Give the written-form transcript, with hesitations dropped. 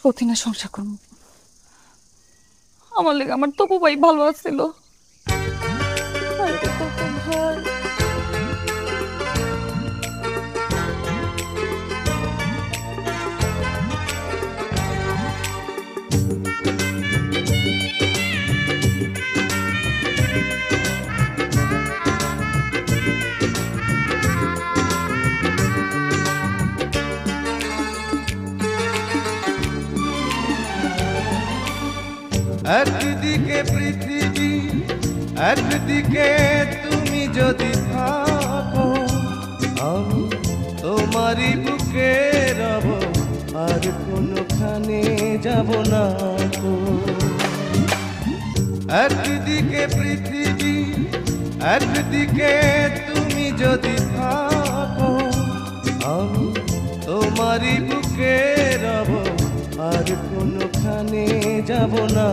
কঠিন সংসার করব। আমার লেগে আমার তপু ভাই ভালো আছিল। আরে তপু ভাই। একদিকে পৃথিবী, একদিকে তুমি যদি থাকো, আমি তোমারই বুকে রব, আর কোনোখানে যাব না গো। একদিকে পৃথিবী, একদিকে তুমি যদি থাকো, আমি তোমারই বুকে রব, আর কোনোখানে যাব না।